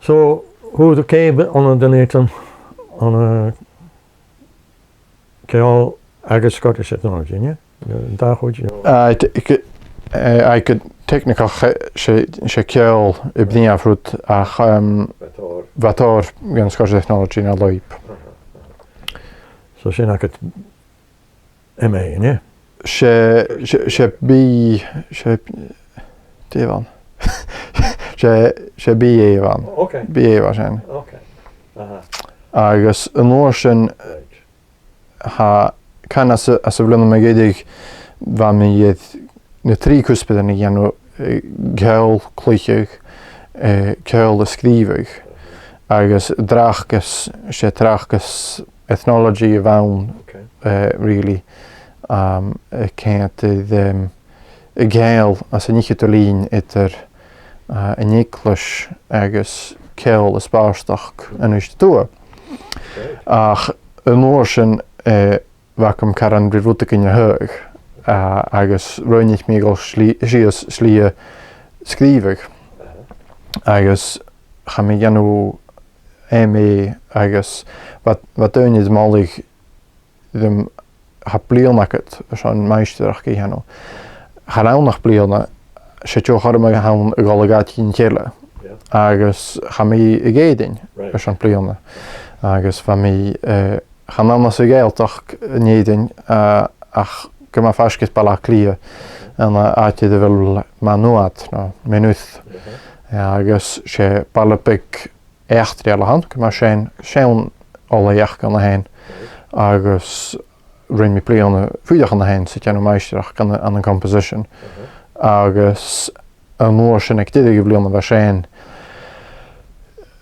So, hoe de kebe aan de neten aan Keal agus Scottish Ethnology, yeah? Daar goed je. I could technical she ceol I bníomh fruit ach vator gan Scottish Ethnology na loip. So sin ek het MA, yeah? She Devan. She bí évan. Okay. Bí éva sin. Okay. Agus an nóir sin ha can as a bhfuil me géidig bha mi iad na trí cuspaidir na ghéanú ceol clúicheach, ceol a scríbheach agus drachgus sé trachgus ethnology a bhain really céint i gceol as a níche lín idir a níclas agus ceol a spáirsteach an is túa. Ach an nóir sin bhacham caran brihúta in thuig agus roinnich mé go síos slí scríbheach agus cha mé dhéanú MA agus wat dúine málaigh dum ha blianachad an meisteach í dhéanú. Cha ránach blianna sé teo chorma a hán a gálagátín chéile agus cha mé i géidein an blianna agus fa mé chanána sa géaltach néidein ach go má feiscis balla clia an áitiad a bhfuil má nuad ná minúth agus sé ballapig échtri a hand go má sé sean óla dheach gan na hain agus rin mi blianna fuideach an na hain sa teanú meisteach gan an an composition agus an nóir sin ag didig go blianna bheith séin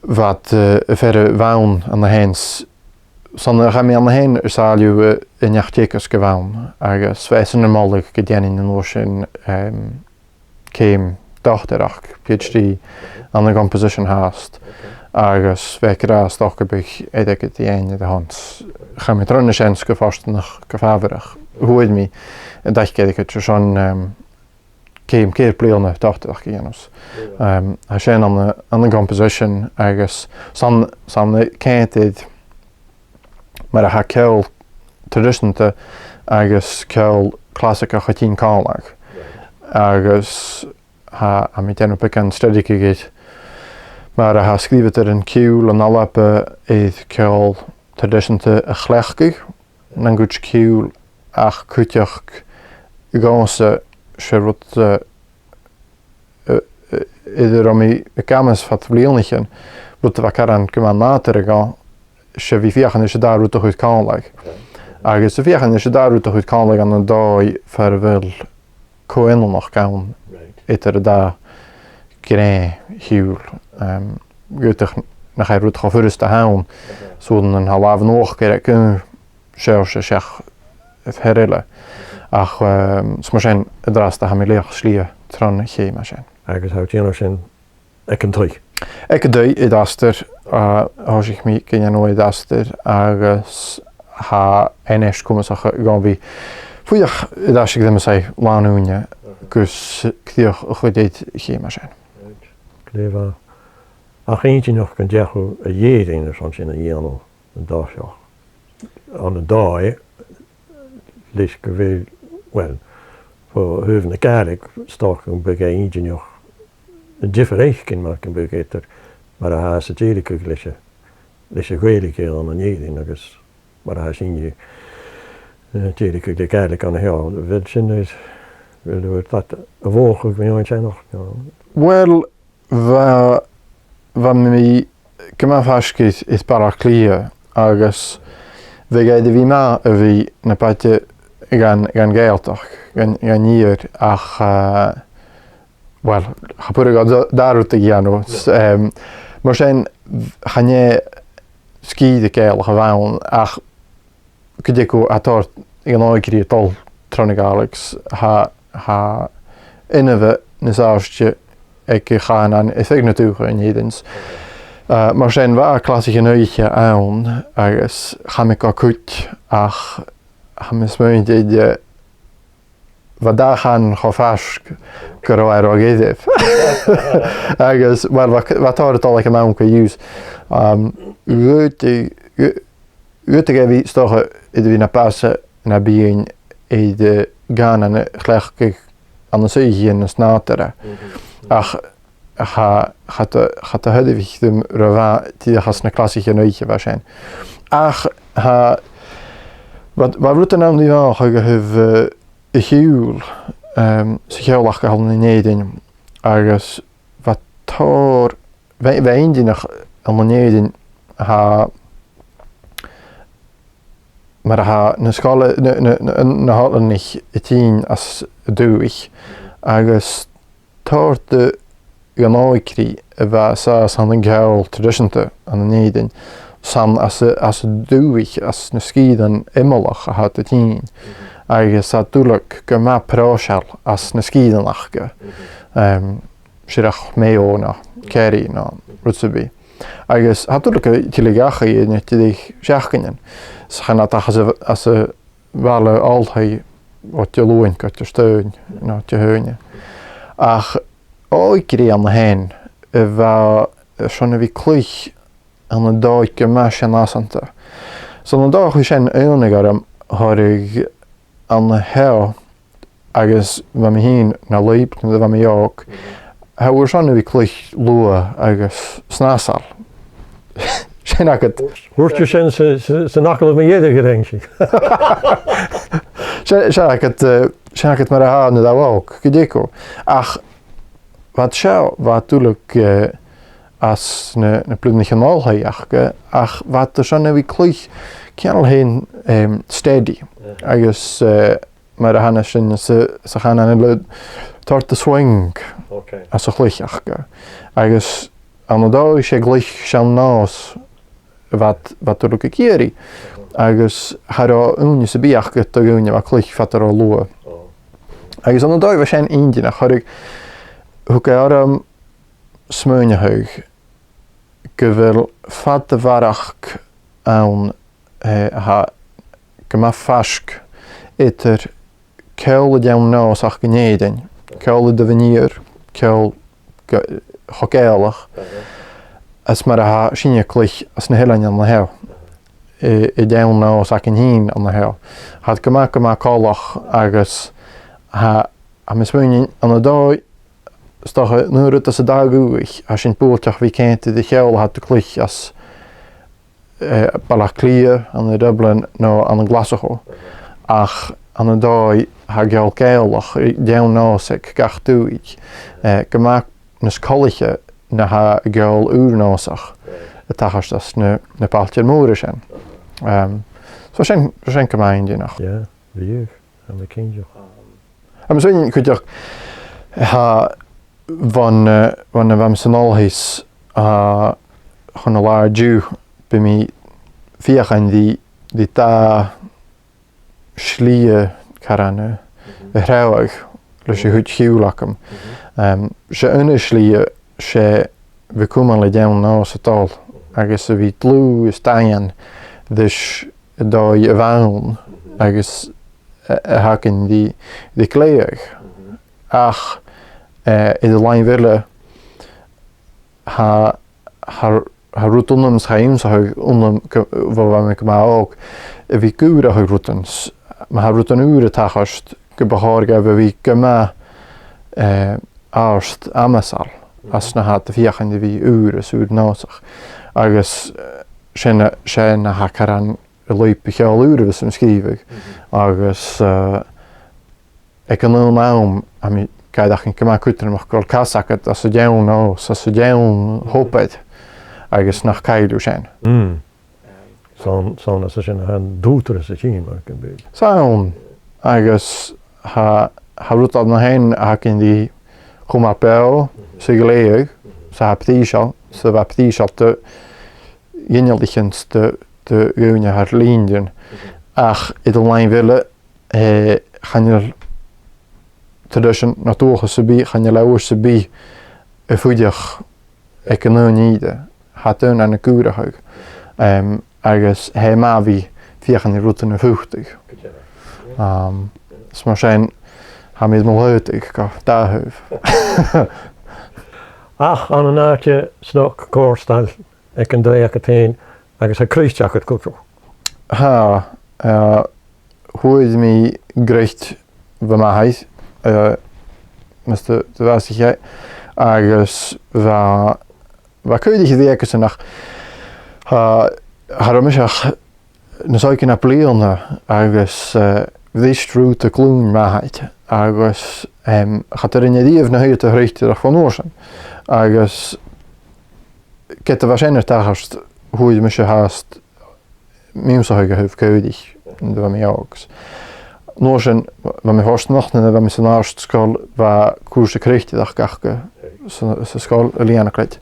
wat verre bhain an na hains Sanna cha mé an na hain sáliú i neachtéchas go bhain agus bheitsan málaigh go déanaine an nóir sin céim dochtarach PhD an na composition háast agus bheith rás docharbich éidir go dhéanaine a hans. Cha mé tronna sin go fástanach go fábharach. Thuid mí a daichgéidir go trísán céim céir blianna dochtarach go dhéanamh. A sin an na composition agus san céintiad mar a ha ceol traditionanta agus ceol clásica chatín cálaach agus ha a mi déanú pican streidice géit mar a ha scríbit an ciúil an alapa iad ceol traditionanta a chleachcaigh nan gúid ciúil ach cúteach I gása sé rud idir am I gamas fat blianachan rud a caran go má nátar a gá sé bhí fiochan is dá rúta chuid cálaigh. Agus a fiochan is dá rúta chuid cálaigh an dóid fer bhfuil cóinalnach gán idir a dá gré hiúil. Gúteach nach é rúta chu furist a hán súdan an haláh nóch gur gún séir sé seach herile. Ach smar sin a drásta ha mé léoch slí tran ché mar sin. Agus há tíanaar sin ag an trí. Ag dó I dastar háisich mí cin nó I dastar agus ha NS cumasach gan bhí fuideach I dasig ddim sé láúne gus ctíoch a chudéid ché mar sin. Léfa ach eintí noch gan deachú a dhéidir san sin a dhéanú an dáseach. An a dá leis go bhfuil well fó thuhann na Gaeilge stách an bug é ingeniach a differéich cin mar an bug étar mar a há sa déirice leis a Gaeilge an an dhéidir agus mar a há sin déirice le Gaeilge an a heáil. Bhfuil sin bhfuil dat a bhócha go bhíon sin nach. Well, bha mi go má feiscis is barach clia agus bhí géidir bhí má a bhí na páite gan géaltach gan níor ach well chapúra go dárúta gheanú mar sin chané scíd a céalach a bhain ach go dtí go atá an áigeí dul tronigálagus ha inmheh na sáiste ag chaan an is ignatúcha in hédens. Mar sin bha clásiche nuiche ann agus cha mé go cút ach ha mis muinte ide da gaan chofask gyro ar o gyddif. Agus, wel, fa tor y doleg y mewn ca ywys. Ywtig e fi stocha iddo fi na basa na bi'n eid gan an chlechgig an y sy'n yn ysnadara. Ach, gaat de hudde fi ddim rhaid ti achos na klasig yn oeich fa sy'n. Ach, wat rwyd yn am di fach ag hyf y hiwl sy'n hiwlach gael yn neidyn agos fa tor fe indyn ach am yn neidyn maar na skole na halen nicht etin as duich agus torte genoikri va sa san en gaul traditionte an neiden san as duich as na skiden emolach hat etin agus at duluk gema proshal as na skiden achge shirach meona keri na rutsubi agus hat duluk tiligach in tidig sjachkenen så gaan dat als ze wel altijd wat je loont kan je steun naar je heunje. Ach, ooit keer aan de heen, waar zo'n wie klich aan de dag gemas en asante. Zo'n dag is een eeniger had ik aan de hel, agus waar me heen naar liep en waar me ook. Hij was zo'n wie klich loe agus snasal. Hoort je zijn nakkel met jeder gedenkt. Zijn het maar aan dat ook. Gedeko. Ach, wat zou wat natuurlijk als een plundige nalheilige. Ach, wat er zo'n wie klich kan heen steady. Agus maar de hanen ze gaan aan de torte swing. Als een klichachke. Agus aan de dag is je glich zijn naas. Wat er ook een keer agus haar unie se biach get de unie wat klich fatter al loe. Agus aan de dag was een Indië nach had ik hoe kan smeunje heug gewel fatte varach aan gema fask eter keule jam nou sag geneden keule de venier keul hokelig as maar sinje klich as een heel aan de hel. Ideal nou sag in heen aan de hel. Had gema kalach agus mismunje aan de dag stach nu rut as dag uig as in poeltach wie kent de hel had de klich as balaklier aan de Dublin nou aan de glasago. Ach aan de dag ha gel kalach ideal nou sag gach uig. Gema nes kolliche na ha gel urnasach. Het is dat een paaltje moeder zijn. Zo zijn gemeenten nog. Ja, de jeugd en de kinderen. En misschien kun je ook wanneer we al is gewoon laar ju bij mij via die ta schlie karane rouwig dus je goed giulakum. Ze een schlie ze we komen le down nou het al. Agus vi tlu staan dus daar je woon agus haken die kleeg. Ach in de lijn willen haar routen schijm zo onder waar we maar ook vi kure routens maar haar routen uren tagast gebehaar geven vi kema arst amasal as na hat viachende vi uren så nasach. Agus sen hakaran loipe gel uren som skrivig. Agus ik kan nu naam ami kaidach in kema kutter mag kol kasaket as jeun no as jeun hopet. Agus nach kaidu sen. Sån as sen han doter se kim kan be. Sån agus ha rutad na hen hakin die komma pel sigleeg sa ptisal så var ptisal te geneldigens te unie haar linden. Ach in de lijn willen gaan je tussen natuurlijk sebi gaan je lauwe sebi voedig ik kan niet had een aan de kure heug ergens helemaal wie via gaan die route 50 maar zijn ha míid má luúigh go dáthúh. Ach an áte snoch córstal ag an dé a tain agus a críisteach a cútú. Ha thuid mí greicht bha maithaid mas de bheasiché agus bha chuidigh dhéchas nach Harmiseach na sáicin na bliana agus bhístrú a clún maithaid agus chatar in díomh na héad a réiteach fan ósan agus get a bheit sénar tachast thuid me se háast míúsaige thuh cúidigh do bh mé agus. Nóir sin bha mé hást nachna bha mé san ást scáil bha cuasa críochtaach gacha sa scáil a líanacréid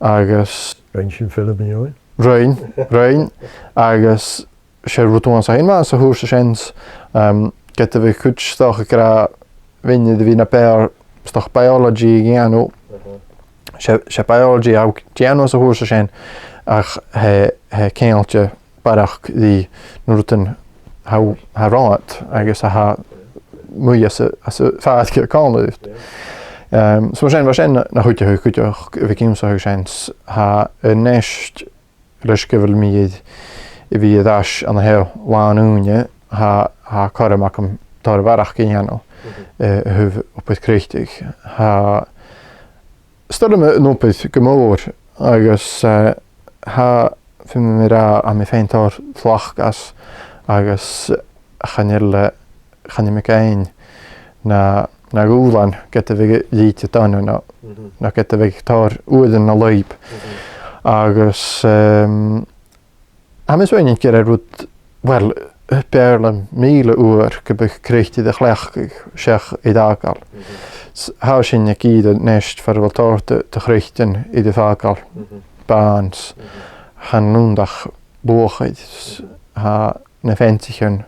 agus Rein sin film in Rein agus sé rútúin sa hain más a thuúsa séns get a bheith chuidsteach gra vinne de bhí na péir stach biology ghéanú sé biology á déanú sa thuúsa sin ach he céalte barach dí nuútan ha ráit agus a ha mu as fáadce cáúft. So sin bhar sin na chuide chuideach bhí címsa séns ha neist leiscibhil míad I bhí dáis an hé láúne ha choramachcham tar bharach ghéanú thuh opid críochtaigh. Ha stom nópaid go mór agus ha fi mé rá a mé féintar flachgas agus channe me céin na gúlan get a bheith líte danú na get a bheith tar uan na leib agus mis bhain gur rút well bearlam 1000 uair go bh críochtaí de chléachcaigh seach I dágal. Há sin ag iad neist far bhil táirta de chríochtain I de fágal báns chan núndach bóchaid ha na féintichún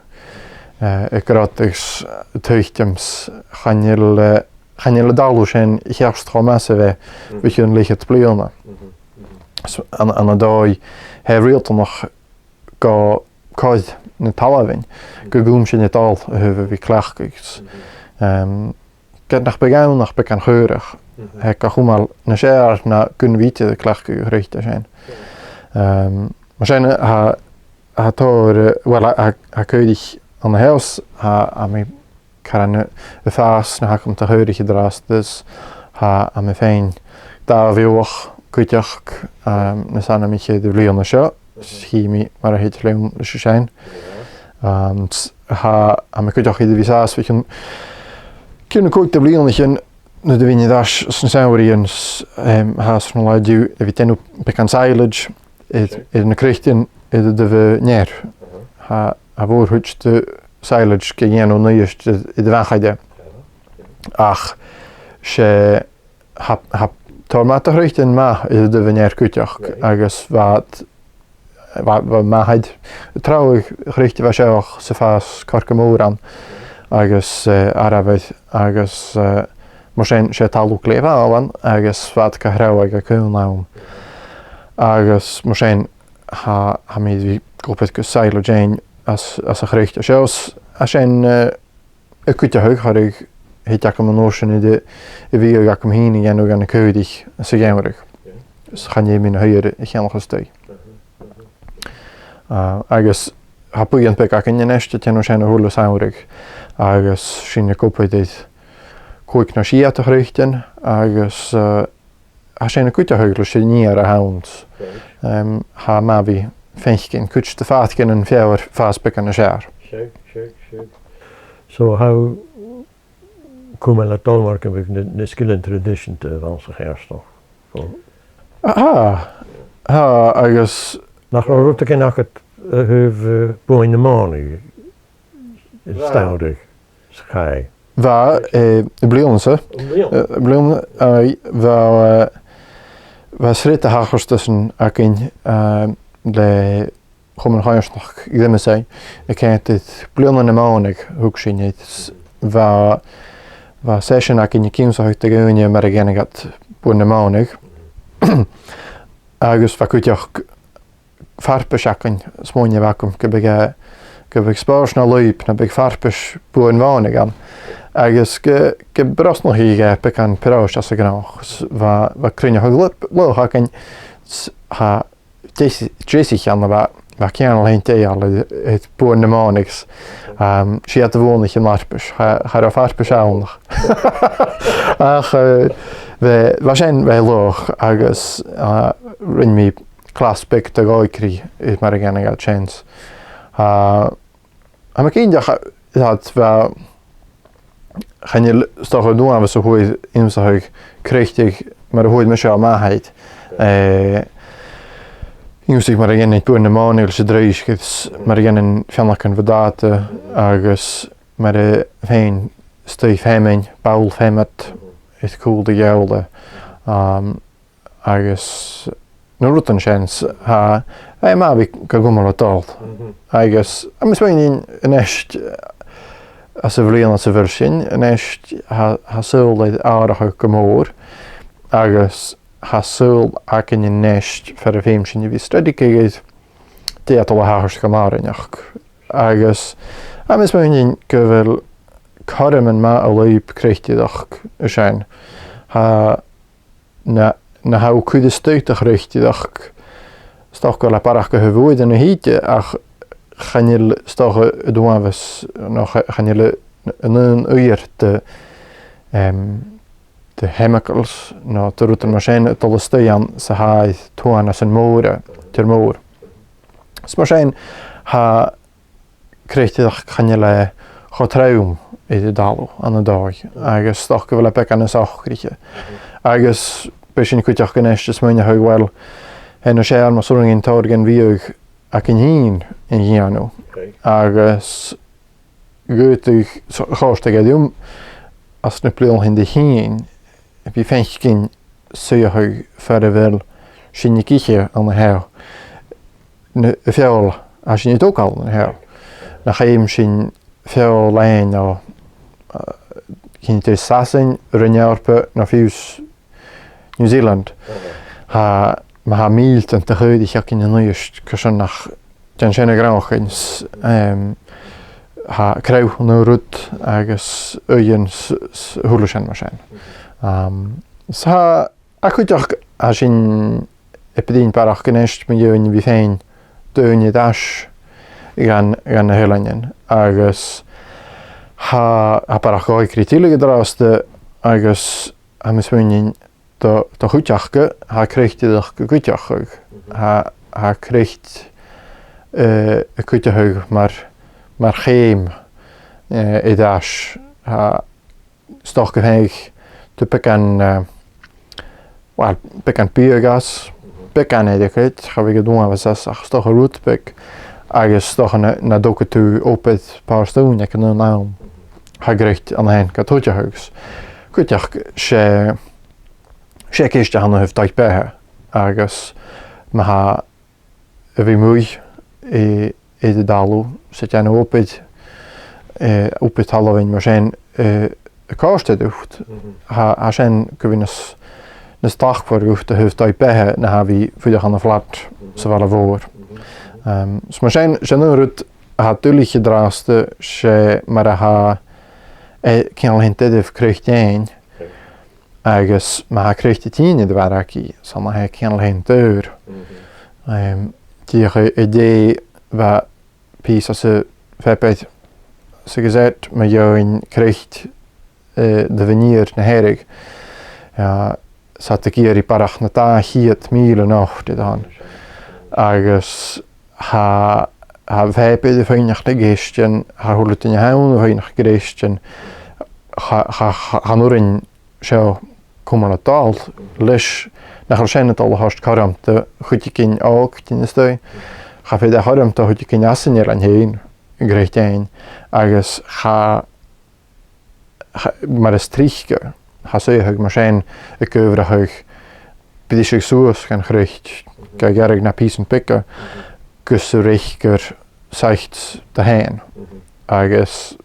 grátagus tuichtims chanil dalú sin cheast chá measa bheith bhíún líchad bliana. An a dói he rialta nach go cáid na talhain go gúm sin na dal a thuh bhí cleachcaigh. Get nach begáin nach be an chuireach he go chumáil na séar na gunvíte de cleachcaigh réite sin. Mar sin ha tóir well a chuidigh an na heas a mé caran a fás na hacham a chuirich drástas ha a mé féin dá bhíoch cuiteach na sanna miché de bliana seo hí mar a héit leim le sein. Ha a mé cuiteach iad visás vi cynna cúig de bliana sin na de vinne dáis san saoiríons has na leidú a bhí tenú pecan silage na críochtain iad de bheith néir. Ha a bhór chuid de silage go dhéanú nuist I de bhechaide ach sé tá mata chríochtain má iad de bheith néir cuiteach agus bhd maithaid tráigh chríochta bheith seach sa fás carca mór an agus arabhaid agus mar sin sé talú léomháin agus bhd go thráigh a cúnám agus mar sin ha míad bhí gopaid go silagéin as a chríochta seos a sin I cuiteach chuirigh héiteach am an nósin I bhí gach am híine dhéanú gan na cúidigh sa ggéimharigh. Chané mí na thuir I cheannachas stoi. Agus ha buíon pe ach in neiste teanú sin na thula saoirigh agus sin na gopaid cúig na siad a chríochtain agus a sin na cuiteach le sé níar a hauns. Ha má bhí féinchcin cuit de fáthcin an feabhar fáspa an na séar. So how come le Dalmark with the skill tradition to Valse Gerstoch? Agus nach rút cin nach thuh buin na mánaí staudig schai. Bha bliansa blian bha sréta hachas tussen a cin le chum an háirsnach gdéime sé a céint blianna na mánaigh thug sin bha sé sin a cin címsacht a gúine mar a ggéanagat buin na mánaigh agus bha cuiteach farpa seacain smóine bhacum go bh spás na leib na bh farpas buin mánaigh an agus go brosnach ige pe an pirás as a gnách va crunne ha cin ha Tracy an va cean lein éal het bu na mánigs si a bhónach in marpes har a farpe seánach ach va sé bheit loch agus rinn mi claspe a gáikrí mar a gan gal chans ha ma cíach dat chan sto nu a so hooid imsahuig kréchtig mar a hooid me se maheid Inúsig mar a gin bu na máil se dréisgus mar gin in fiannach an bhdate agus mar a féin stoif féimein bail féimet it cool de geelde agus no rutan séns ha ma vi go gommer a dalt agus mis féin in eist as a bblion as a bhir sin in eist ha súlaid áirithe go mór agus ha súl ac in neist fer a féim sin i bhí stredicigéid déatal a háthars go márineach agus mis féin go bhfuil carm an ma a leib créchtiach a sein ha na ha cuide stuitach réchtiach stoch go le parach go bhúid in a híte ach chanil stocha a dúhas noch chanile an uir de chemicals no de rutan mar sin dolle stuan sa haid tuan as an móre ter mór. S mar sin ha créchtiach chanile chotraum i de dalú an a dag agus stoch go bhfuil pe an sachríe agus be sin cuiteach gan eiste smuine hahil hen sé mar soringin tágin bhíoh ac in hín in dhéanú agus gotuch cháiste dúm as na blion hin de hín bhí féinch cin suúthug fer a bhfuil sinne giche an heh fiáil a sin dóáil an heh na chaim sin fiáil lein á cinnte sasin rinnearpe na fiús New Zealand ha mílt an chuúdi cin an nuist chu nach den sinna grachins ha creu nó rud agus uin thuúla sin mar sin. Sa a chuteach a sin epidín barach gannéist me dúin bhí féin dúine das gan na hélainn agus ha barach gáid kritílige dráste agus ha mis bhuiin Tá chuteachcha ha créchtiach go guteachug ha crécht a cuitethug mar chéim i dáis ha stoch go héich tu pe an biogas pe an éidirchuid cha bhí go dúhas ach stoch a rútpeic agus stoch na dócha tú ópid páirstún ag an nám ha grécht an hen go tuitehugs. Cuiteach sé céiste hanna hih daith bethe agus ma ha a bhí muoi i de dalú sé an ópid talhain mar sin a cáiste dúcht ha sin go bhí na stachhar ucht a hih daith bethe na ha bhí fuideach an flat sa bhil a bhór. S mar sin rud ha dúliche dráste sé mar a ha ceanal hin idirh cruchtéin agus ma ha créchtte tíine de bharachí san ma ha ceanal hen dúr. Díocha i dé bheit pí as a fepéid sa gazet ma join crécht de veníir na hérig sa a géirí barach na dá chiad míle nacht i an agus ha bheitbeid a féinach na géisten ha thulat in haun a féinach gréisten ha nurin seo cumar a dal leis nach sin all hást karamta chuti cin ág tína stoi cha féid a haramta chuti cin asanir an héin gréchtéin agus mar is tríchge ha suúthug mar sin a gohre thug bidí sig suas gan chrucht ga gerig na pí an pica gus a réchgur seicht de héin agus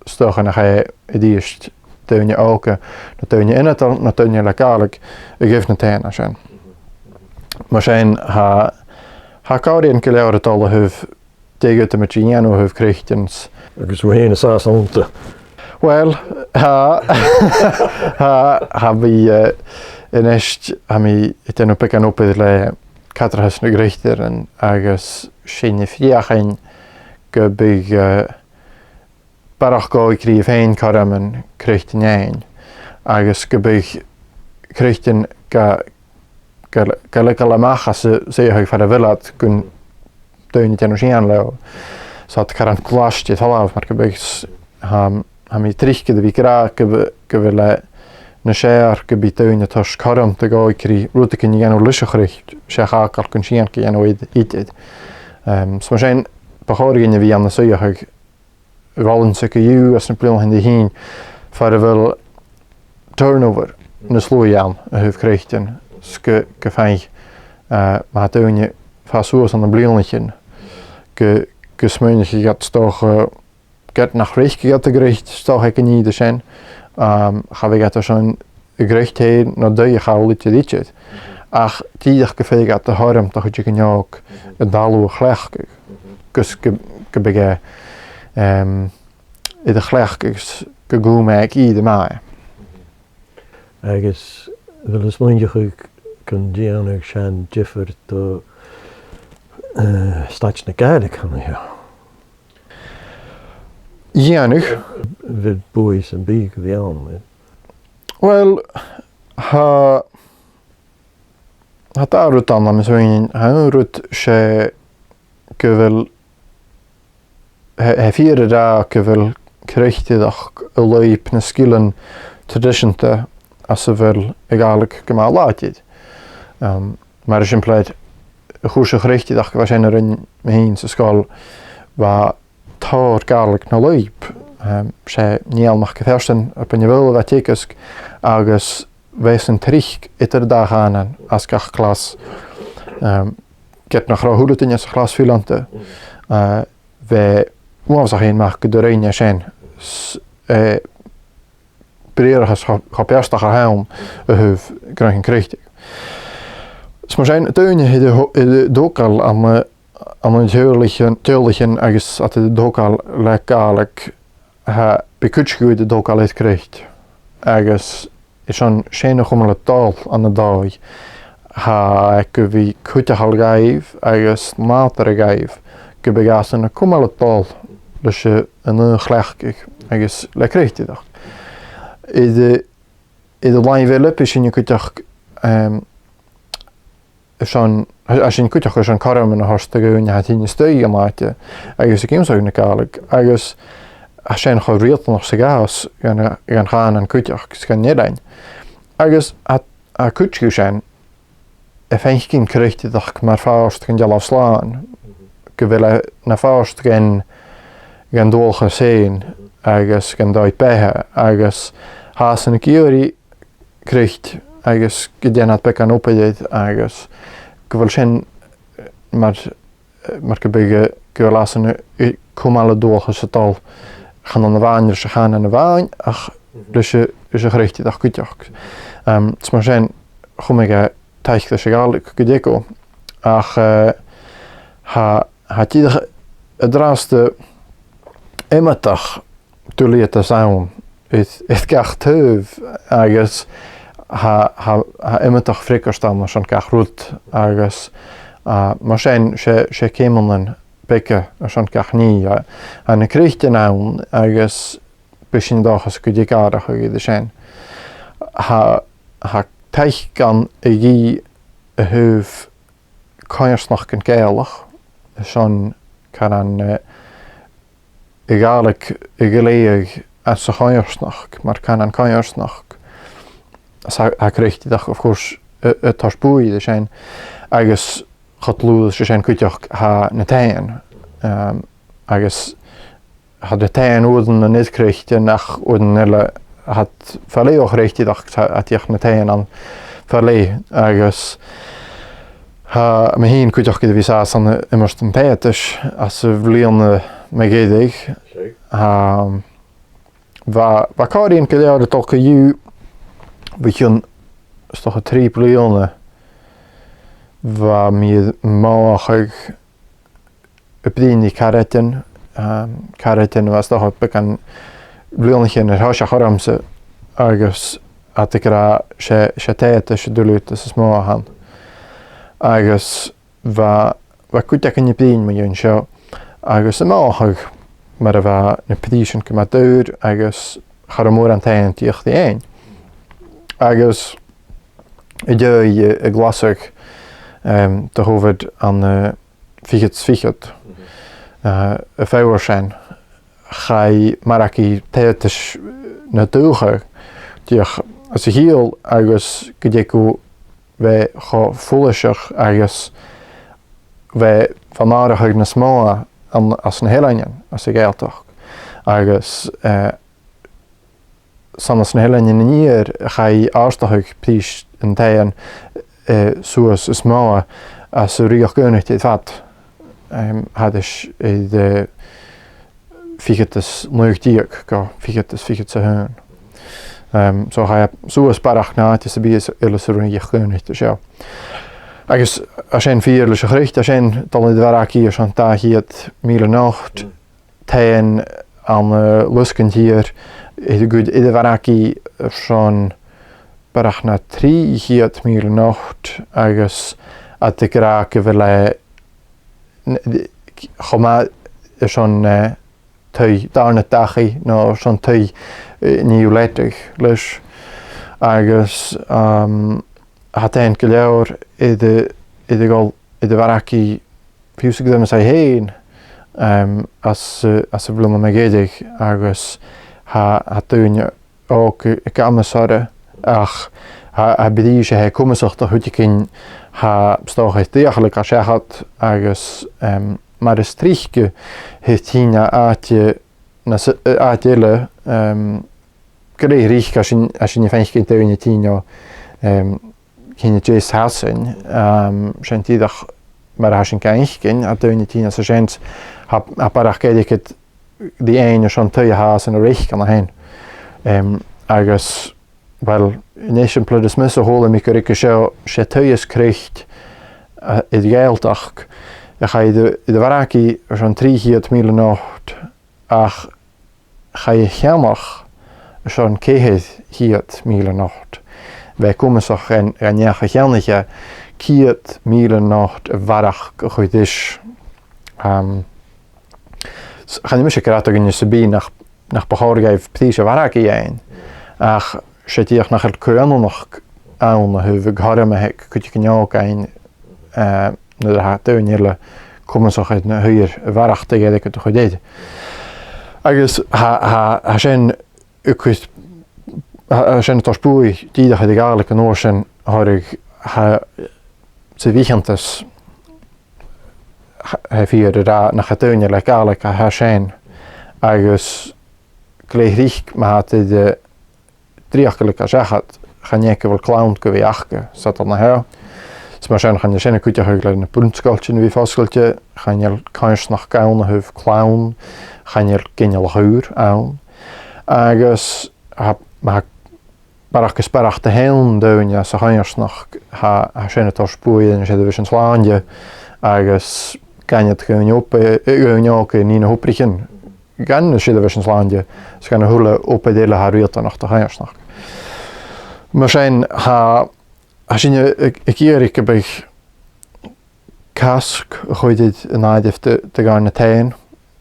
stochan nach i ddíist duine ága na duine inatal na duine legálig a gibh na téin sin. Mar sin ha gáiríonn go leabhar atá a thuh déagúta mar tíanú thuh chréchtins. Agus bhfuil héana sásánta. Wel, ha mi in est ha mi iten op ek an op le catrahas na greichter en agus sinne friachain go big barach go I crí féin karam an creichten ein agus go big creichten ga le machas sé ha far a vilad gun deunie ten ocean leo så att karan klast het halaf maar go big ha mi trichte de vi gra go vil na séar go bí deuine tos karam te go krí rúta cin gan luisechricht sé chaáil chun sian go an iad. So sé behoirgin bhí an na suúach bhhain sa go dú as na blion hin hín far a bhfuil turnover na slóán a thuh chréchten go féin má dúine fáúas an na blianachin go smuinech gat stoch get nach réich gat a gericht stoch ik ní de sin. Ga we get zo'n gerecht heen naar de gehouden dit. Ach die gefeeg at de harm toch je kan ook het dalu gleg. Dus ke bege de gleg ke go maak I de mai. Agus wil eens mondje kun dian zijn jiffer to stach na gaide kan ja. Janig. With boys and big the arm. Well, ha tarut anna me soin ha rut sé gevel he vierde da gevel krechtig leip na skillen traditionte as wel egalig gemal laatjid. Maar is in pleit goeie gerechtig was er in heen se skal wa tar garlik na leip. Sé níl mach gefärsten op een jewel wat tekesk agus weisen trich itter dag aan as gach klas get nog ra hoedet in jes glas filante we oavsag heen mag door een zijn breer has gapjastag helm huf krijgen krechtig. Maar zijn teunje de dokal aan een tuurlichen agus at de dokal lekalik ha bekutschgoed de dokal het krijgt. Agus is een schene gommele taal aan de dag. Ha ik wie kutte hal gaif agus matere gaif. Ik begas een gommele taal. Dus je een gelijk agus le krijgt je dat. In de lijn wel op is in je kutte zo'n als je in kutte zo'n karm en hartstikke je het in je steun maatje. Agus ik hem zo nekalik. Agus als je nog reelt nog sigaas gaan gaan en kutjach kan niet zijn. Agus a kutje zijn vind geen krijgt dat maar vast kan je afslaan. Je wil na vast gaan dolgen zijn. Agus kan dat bij agus haast een keer krijgt agus gedaan het bekan op dit agus je wil zijn maar je bege je laten kom alle dolgen het al gaan aan de waan, ze gaan aan de waan, ach, dus je gericht dat goed jacht. Het maar zijn, kom ik tijd dat je al gedeko, ach, had je het draaste emmerdag te leren zijn, het krijgt heuf, ergens, emmerdag frikker staan, zo'n krijgt roet, ergens, maar zijn, ze komen bekke zo'n kach niet. En ik kreeg je nou ergens begin dag als ik die aardig gegeten zijn. Ha teich kan je hoef kanjersnacht een keilig. Zo'n kan egalik geleeg als een kanjersnacht, maar kan een kanjersnacht. Hij kreeg die dag of course het hasboeien zijn ergens gaat loos je zijn kutjach ha netein agus had de tein oden net kreeg en nach oden elle had verlee ook recht dacht had je netein aan verlee agus ha me heen kutjach de visas aan immers ten petes as ze vleerne me gedig va karien keleer de toch ju begin is toch 3 miljoen waar me mogelijk op die karretten was toch bekend blianach in hasha haramse agus at gra sé téite sé dulút is smá han agus va kutek in pin me jön seo agus sem máhag mar a na petition kema deur agus charamór an tain tíocht ein agus I glasig de hoofd aan figet a feuer zijn ga maraki theates na doge die as heel agus gedeku we ga vollesig agus we vandaag na sma an as een helingen as ik toch agus sanas na helingen nier ga aastahug pries en tijden zoals sma as riach gunnig dit vat had is de figetes neugdiek go figetes se hun so ha zoals parach na het is be illes riach gunnig ja agus as een vierlese gericht as een dan de waraki is aan ta hiet mile nacht tijden aan luskend hier de goed de waraki van parach na 3 hiet mile nacht agus at de grake wil choma zo'n tui darne dachi no zo'n tui nieuw lettig dus agus had een geleur de waraki fiusig dem sei heen as bloemen megedig agus ha tuin ook kamersare ach ha bedie he kommensocht dat goed kin ha stoch het eigenlijk as had agus maar de strichke heeft hina aatje aatjelle kre rich as je fenske tuin tino geen jes hasen sentidag maar hasin kainken at tuin tina so gens ha parach kedik het die een schon tuie hasen rich kan heen agus wel nation pluddes musse hole mi kurike sé tuies kricht het gelddag ga je de waraki zo'n 3 mile nacht ach ga je gemach zo'n kehet 4 mile nacht wij komen zo en ja gernige 4 mile nacht warach goed is gaan je misschien graag in je sebi nach behoorlijk prijzen waraki een ach zit hier nach het kunnen nog aan hoe harde me kun je ook een de hat nele komen zo uit een huur warach te geven het goed deed agus ha zijn zijn het spoei die de eigenlijk noorsen had ik ze weekends vier daar naar het tuinje eigenlijk ha zijn agus kleerig maar de drieachelijke zeggen gaan je wel clown kunnen achten zat dan naar maar zijn gaan je zijn kutje hugelen een puntskaltje wie vastskaltje gaan je kans nog kaun huf clown gaan je kenjal huur aan agus maar ik sparach de heel doen ja zo gaan je nog ha zijn het spoeien en zitten we een slaanje agus kan je het gewoon op ook in een hoprigen gaan zitten we een slaanje ze gaan hullen op delen haar weer dan nog te gaan nog maar zijn als je ik heb kask gooit dit een aardig te gaan naar teen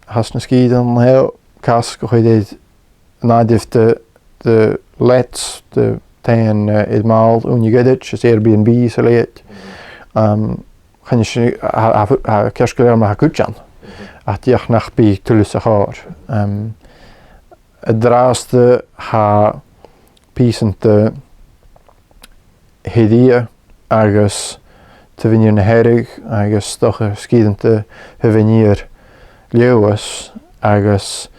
has een ski dan heel kask gooit dit een aardig de leds de teen het maal en je get het je Airbnb zo leed gaan je kerstkelder maar kutjan at je nach bij tussen haar het draaste ha piecente hedie agus te venir na herig agus toch skidente venir leeuwes agus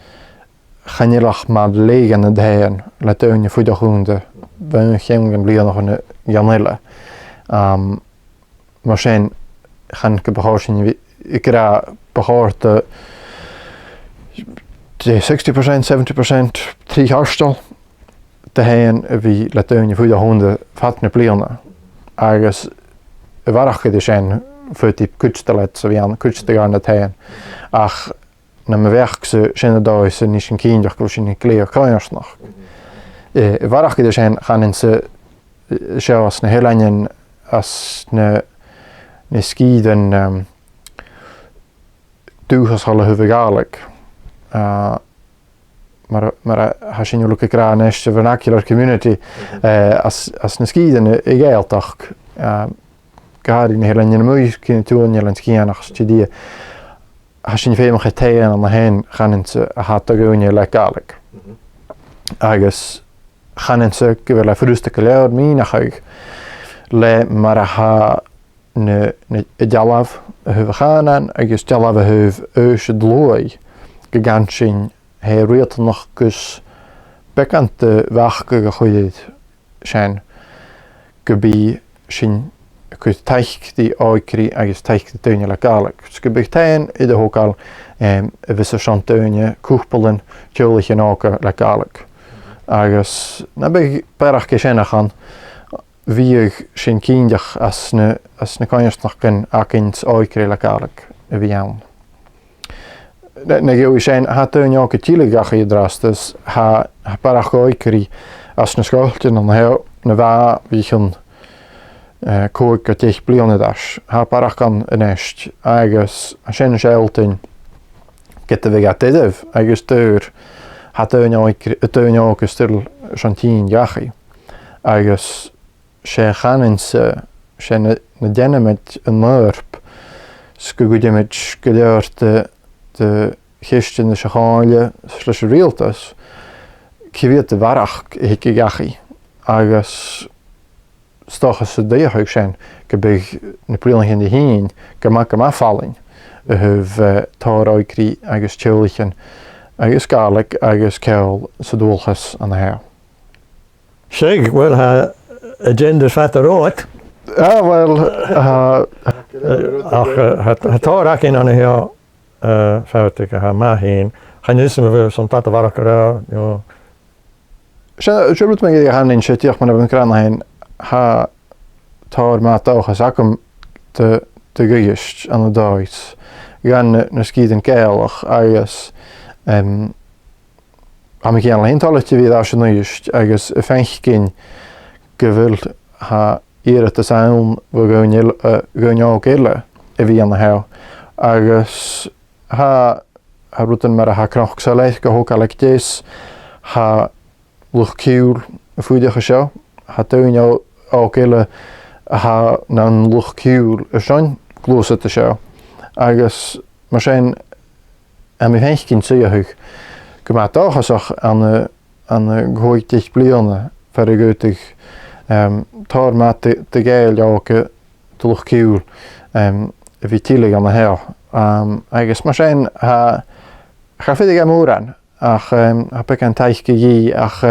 ganjelach maar legen de heen laat je voor de groente ben geen blier nog een janelle maar zijn gaan ik behouden ik ra behoort 60% 70% 3 haarstel te heen wie laat je voor de honden vatne plierne agus warach de zijn voor die kutstelet zo wie aan kutste gaan het heen ach na me werkse sinne dóis sin níos an cíideach go sin léo caiirsnach. Bharach idir sin chanin sa seo as na hélein as na scíden dúchas halla huvigáleg. Maar has je nu ook een neiste vernacular community as na scíden I gaaltach gehad in hele in mooi kunnen doen in skianach studie has je veel meer tijd aan de heen gaan in ze had te gaan je lekker agus gaan in ze wel verrustig leer minach le maar ha ne jalav we gaan en agus jalav heus dlooi gegansin hij reed nog kus bekante wachte gegooid zijn gebi sin kus teich die oikri agus teich de tuinje legalig. Skubig tein I de hokal visse chantuinje koepelen tjolig en ook legalig. Agus na beg perach gesena gaan wie sin kindjach as ne kanjers nog ken akins oikri legalig wie aan. Ne zijn ha tuinje ook tjilig je drastes ha perach oikri as ne skoltjen dan heel ne wa wie gaan koik at ich blionedas ha parakan enest agus a sin sheltin gette we gat dev agus deur hat tuin ook stil chantin jachi agus she ganens she ne denne met een murp skugde met geleerd de gisten de schale slash realtas kivet de warach ik jachi agus stocha se deach zijn gebig na priling in de heen gemak afvalling have tar oikri agus tjolichen agus garlic agus keil se dolchas aan de her. Zeg, wel ha agenda fat rood. Ja, wel het tar in aan de her foutig ha ma heen. Gaan is me weer zo'n tata warakara, jo. Je moet me gaan in shit maar een kraan heen. Ha tar mat ook as akum te geist aan de Duits. Gaan na skiden keilach agus am ik alleen talletje wie as nuist agus fenkin gewild ha ere te zijn we gaan ook ille wie aan de hel agus ha routen maar ha krach salais gehokalektes ha luchkiul voedige show ha tuin ook ille ha nan luchkiul schon glose te show agus maar zijn en fenkin zeehug gemaakt ook gezag aan gooitig blione vergeutig tar met de geil ook te luchkiul wie tielig aan de her agus maar zijn ha vind ik moeran ach heb ik een tijdje ge ach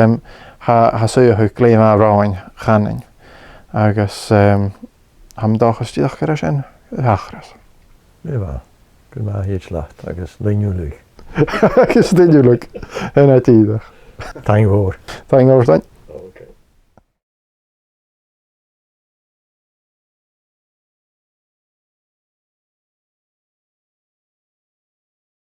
ha zeehug klima rouwen gaan agus ham dag gesticht gerasen hagras Ja, kun maar hier slacht agus linjulig. Agus dinjulik en het ieder. Thank you. Thank you.